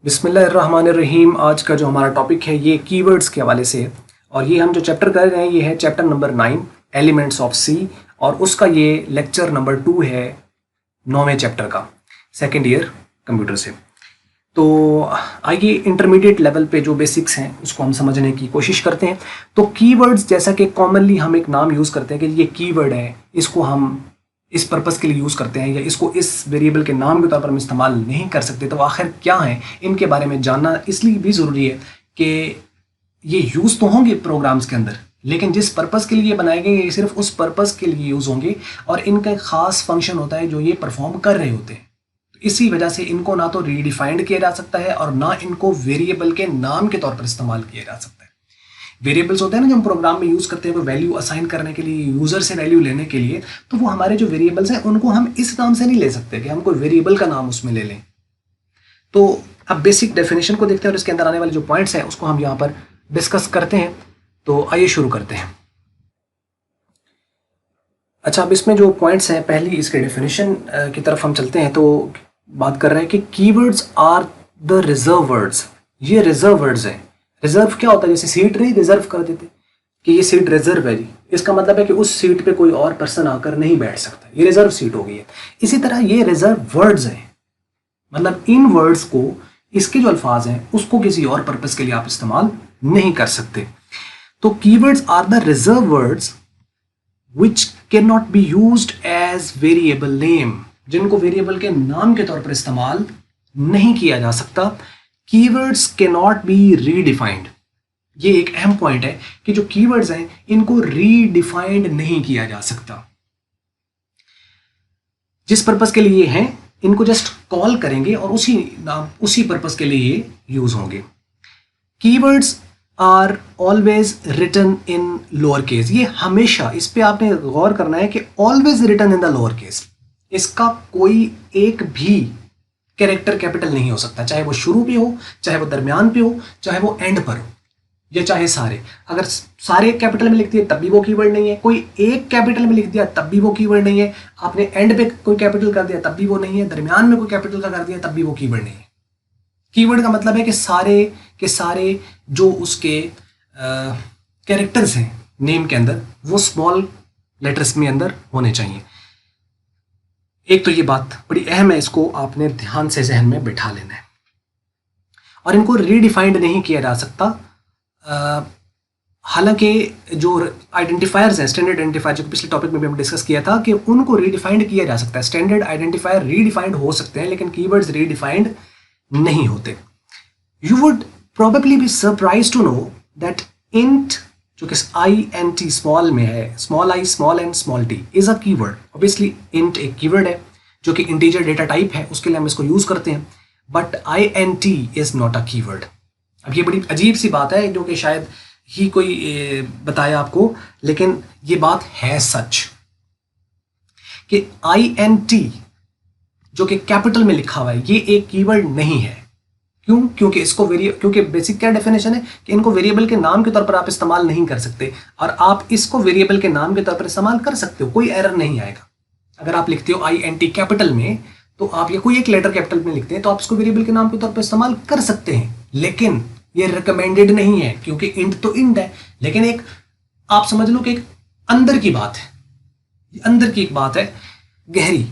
बिस्मिल्लाहिर्रहमानिर्रहीम। आज का जो हमारा टॉपिक है ये कीवर्ड्स के हवाले से है और ये हम जो चैप्टर कर रहे हैं ये है चैप्टर नंबर 9 एलिमेंट्स ऑफ सी और उसका ये लेक्चर नंबर 2 है 9वें चैप्टर का सेकेंड ईयर कंप्यूटर से। तो आइए इंटरमीडिएट लेवल पे जो बेसिक्स हैं उसको हम समझने की कोशिश करते हैं। तो कीवर्ड्स जैसा कि कॉमनली हम एक नाम यूज़ करते हैं कि ये कीवर्ड है, इसको हम इस पर्पज़ के लिए यूज़ करते हैं या इसको इस वेरिएबल के नाम के तौर पर हम इस्तेमाल नहीं कर सकते, तो आखिर क्या है इनके बारे में जानना इसलिए भी ज़रूरी है कि ये यूज़ तो होंगे प्रोग्राम्स के अंदर, लेकिन जिस पर्पज़ के लिए बनाए गए ये सिर्फ उस पर्पज़ के लिए यूज़ होंगे और इनका ख़ास फंक्शन होता है जो ये परफॉर्म कर रहे होते हैं। तो इसी वजह से इनको ना तो रीडिफाइंड किया जा सकता है और ना इनको वेरिएबल के नाम के तौर पर इस्तेमाल किया जा सकता है। वेरिएबल्स होते हैं ना जो हम प्रोग्राम में यूज़ करते हैं वो वैल्यू असाइन करने के लिए, यूज़र से वैल्यू लेने के लिए, तो वो हमारे जो वेरिएबल्स हैं उनको हम इस नाम से नहीं ले सकते कि हम कोई वेरिएबल का नाम उसमें ले लें। तो अब बेसिक डेफिनेशन को देखते हैं और इसके अंदर आने वाले जो पॉइंट्स हैं उसको हम यहाँ पर डिस्कस करते हैं। तो आइए शुरू करते हैं। अच्छा, अब इसमें जो पॉइंट्स हैं, पहली इसके डेफिनेशन की तरफ हम चलते हैं। तो बात कर रहे हैं कि keywords are the reserve words. ये रिजर्व वर्ड्स हैं। रिजर्व क्या होता है? जैसे सीट नहीं रिजर्व कर देते कि ये सीट रिजर्व है जी, इसका मतलब है कि उस सीट पे कोई और पर्सन आकर नहीं बैठ सकता, ये रिजर्व सीट हो गई है। इसी तरह ये रिजर्व वर्ड्स हैं, मतलब इन वर्ड्स को, इसके जो अल्फाज हैं उसको किसी और पर्पस के लिए आप इस्तेमाल नहीं कर सकते। तो keywords are the reserve words which can not be used as variable name, जिनको वेरिएबल के नाम के तौर पर इस्तेमाल नहीं किया जा सकता। Keywords can not B redefined. ये एक अहम पॉइंट है कि जो कीवर्ड्स हैं इनको रीडिफाइंड नहीं किया जा सकता। जिस पर्पस के लिए हैं इनको जस्ट कॉल करेंगे और उसी पर्पस के लिए ये यूज होंगे। Keywords are always written in lower case. ये हमेशा, इस पे आपने गौर करना है कि always written in the lower case. इसका कोई एक भी कैरेक्टर कैपिटल नहीं हो सकता, चाहे वो शुरू पे हो, चाहे वो दरमियान पे हो, चाहे वो एंड पर हो, या चाहे सारे। अगर सारे कैपिटल में लिख दिए तब भी वो कीवर्ड नहीं है, कोई एक कैपिटल में लिख दिया तब भी वो कीवर्ड नहीं है, आपने एंड पे कोई कैपिटल कर दिया तब भी वो नहीं है, दरमियान में कोई कैपिटल का कर दिया तब भी वो कीवर्ड नहीं है। कीवर्ड का मतलब है कि सारे के सारे जो उसके कैरेक्टर्स हैं नेम के अंदर वो स्मॉल लेटर्स में अंदर होने चाहिए। एक तो ये बात बड़ी अहम है, इसको आपने ध्यान से जहन में बिठा लेना है और इनको रीडिफाइंड नहीं किया जा सकता। हालांकि जो आइडेंटिफायर्स हैं, स्टैंडर्ड आइडेंटिफायर, जो पिछले टॉपिक में भी हम डिस्कस किया था कि उनको रीडिफाइंड किया जा सकता है। स्टैंडर्ड आइडेंटिफायर रीडिफाइंड हो सकते हैं लेकिन कीवर्ड्स रीडिफाइंड नहीं होते। You would probably be surprise to know that int, जो कि INT स्मॉल में है, small i small n small t is a keyword. Obviously int एक कीवर्ड है जो कि इंटीजर डेटा टाइप है, उसके लिए हम इसको यूज करते हैं, but INT is not a keyword. अब ये बड़ी अजीब सी बात है जो कि शायद ही कोई बताया आपको, लेकिन ये बात है सच कि INT जो कि कैपिटल में लिखा हुआ है ये एक कीवर्ड नहीं है। क्यों? क्योंकि बेसिक क्या डेफिनेशन है कि इनको वेरिएबल के नाम के तौर पर आप इस्तेमाल नहीं कर सकते और आप इसको वेरिएबल के नाम के तौर पर इस्तेमाल कर सकते हो, कोई एरर नहीं आएगा। अगर आप लिखते हो INT कैपिटल में तो आप या कोई एक लेटर कैपिटल में लिखते हैं तो आप इसको वेरिएबल के नाम के तौर पर इस्तेमाल कर सकते हैं, लेकिन ये रिकमेंडेड नहीं है क्योंकि इंट तो इंट है। लेकिन एक आप समझ लो कि एक अंदर की बात है, अंदर की एक बात है गहरी,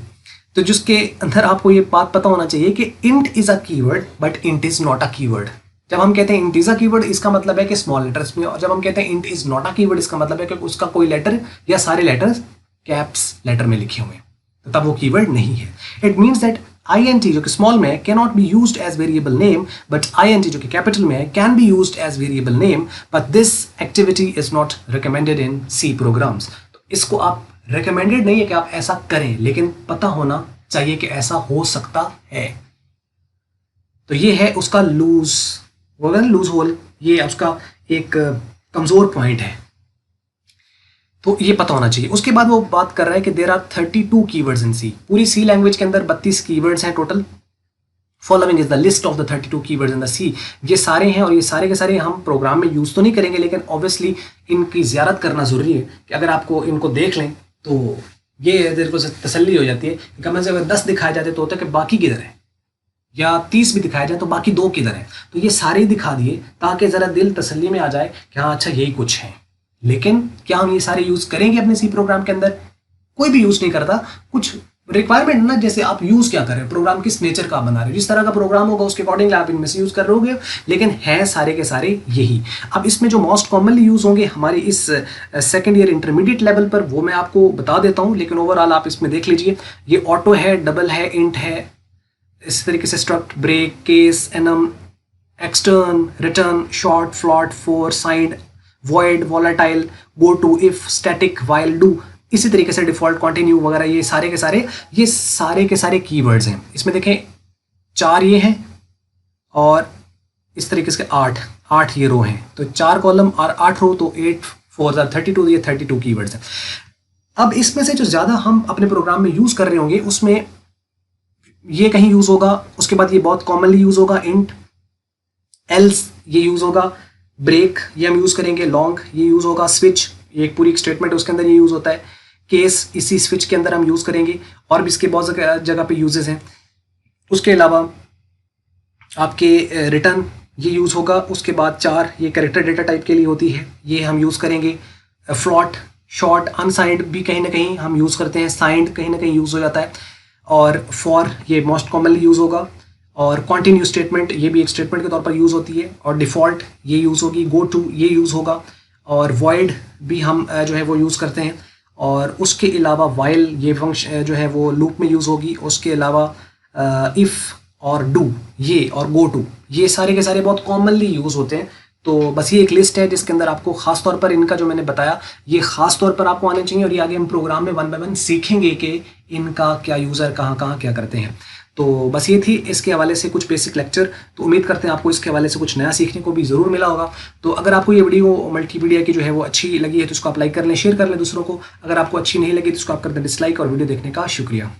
तो जिसके अंदर आपको ये बात पता होना चाहिए कि int is a keyword but int is not a keyword. जब हम कहते हैं इंट इज अ कीवर्ड इसका मतलब है कि स्मॉल लेटर्स में, और जब हम कहते हैं int is not a keyword इसका मतलब है कि उसका कोई लेटर या सारे लेटर्स कैप्स लेटर में लिखे हुए हैं, तो तब वो कीवर्ड नहीं है। इट मीन्स दैट INT जो कि स्मॉल में है can not be used as variable name, but INT जो कि कैपिटल में है can be used as variable name, but this activity is not recommended in C programs. तो इसको आप रिकमेंडेड नहीं है कि आप ऐसा करें, लेकिन पता होना चाहिए कि ऐसा हो सकता है। तो ये है उसका लूज होल, ये उसका एक कमजोर पॉइंट है, तो ये पता होना चाहिए। उसके बाद वो बात कर रहा है कि there are 32 keywords in C। पूरी C लैंग्वेज के अंदर 32 कीवर्ड्स हैं total. Following is the list of the 32 keywords in the C। ये सारे हैं और ये सारे के सारे हम प्रोग्राम में यूज तो नहीं करेंगे, लेकिन ऑब्वियसली इनकी ज़ियारत करना ज़रूरी है कि अगर आपको इनको देख लें तो ये देर को तसल्ली हो जाती है कि कम से कम 10 दिखाए जाते तो होता है कि बाकी किधर है। या 30 भी दिखाया जाए तो बाकी 2 किधर हैं, तो ये सारे दिखा दिए ताकि ज़रा दिल तसल्ली में आ जाए कि हाँ अच्छा यही कुछ है। लेकिन क्या हम ये सारे यूज़ करेंगे अपने सी प्रोग्राम के अंदर? कोई भी यूज़ नहीं करता। कुछ रिक्वायरमेंट ना, जैसे आप यूज़ क्या कर रहे हैं, प्रोग्राम किस नेचर का बना रहे हो, जिस तरह का प्रोग्राम होगा उसके अकॉर्डिंग आप इनमें से यूज़ कर रहे होगे, लेकिन है सारे के सारे यही। अब इसमें जो मोस्ट कॉमनली यूज़ होंगे हमारे इस सेकेंड ईयर इंटरमीडिएट लेवल पर, वो मैं आपको बता देता हूँ, लेकिन ओवरऑल आप इसमें देख लीजिए। ये ऑटो है, डबल है, इंट है, इस तरीके से struct, break, case, enum, extern, return, short, float, for, signed, void, volatile, go to, if, static, while, do, इसी तरीके से डिफॉल्ट, कंटिन्यू वगैरह, ये सारे के सारे कीवर्ड्स हैं। इसमें देखें 4 ये हैं और इस तरीके से 8 ये रो हैं, तो 4 कॉलम और 8 रो, तो 8 4 32, ये 32 कीवर्ड्स हैं। अब इसमें से जो ज़्यादा हम अपने प्रोग्राम में यूज़ कर रहे होंगे उसमें ये कहीं यूज़ होगा, उसके बाद ये बहुत कॉमनली यूज़ होगा इंट, एल्स ये यूज़ होगा, ब्रेक ये हम यूज़ करेंगे, लॉन्ग ये यूज़ होगा, स्विच ये एक पूरी स्टेटमेंट है उसके अंदर ये यूज़ होता है, केस इसी स्विच के अंदर हम यूज़ करेंगे, और भी इसके बहुत जगह पे यूजेस हैं। उसके अलावा आपके रिटर्न ये यूज़ होगा, उसके बाद 4 ये कैरेक्टर डेटा टाइप के लिए होती है, ये हम यूज़ करेंगे। फ्लॉट, शॉर्ट, अनसाइंड भी कहीं ना कहीं हम यूज़ करते हैं, साइंड कहीं ना कहीं यूज़ हो जाता है, और फॉर ये मोस्ट कॉमनली यूज़ होगा, और कॉन्टिन्यू स्टेटमेंट ये भी एक स्टेटमेंट के तौर पर यूज़ होती है, और डिफ़ॉल्ट ये यूज़ होगी, गो टू ये यूज़ होगा, और वॉइड भी हम जो है वो यूज़ करते हैं, और उसके अलावा वाइल ये फंक्शन जो है वो लूप में यूज़ होगी, उसके अलावा इफ़ और डू ये और गो टू ये सारे के सारे बहुत कॉमनली यूज़ होते हैं। तो बस ये एक लिस्ट है जिसके अंदर आपको खास तौर पर इनका जो मैंने बताया ये खास तौर पर आपको आने चाहिए, और ये आगे हम प्रोग्राम में 1 बाय 1 सीखेंगे कि इनका क्या यूज़र कहाँ क्या करते हैं। तो बस ये थी इसके हवाले से कुछ बेसिक लेक्चर। तो उम्मीद करते हैं आपको इसके हवाले से कुछ नया सीखने को भी ज़रूर मिला होगा। तो अगर आपको ये वीडियो मल्टीमीडिया की जो है वो अच्छी लगी है तो इसको आप लाइक कर लें, शेयर कर लें दूसरों को। अगर आपको अच्छी नहीं लगी तो इसको आप कर दें डिसलाइक, और वीडियो देखने का शुक्रिया।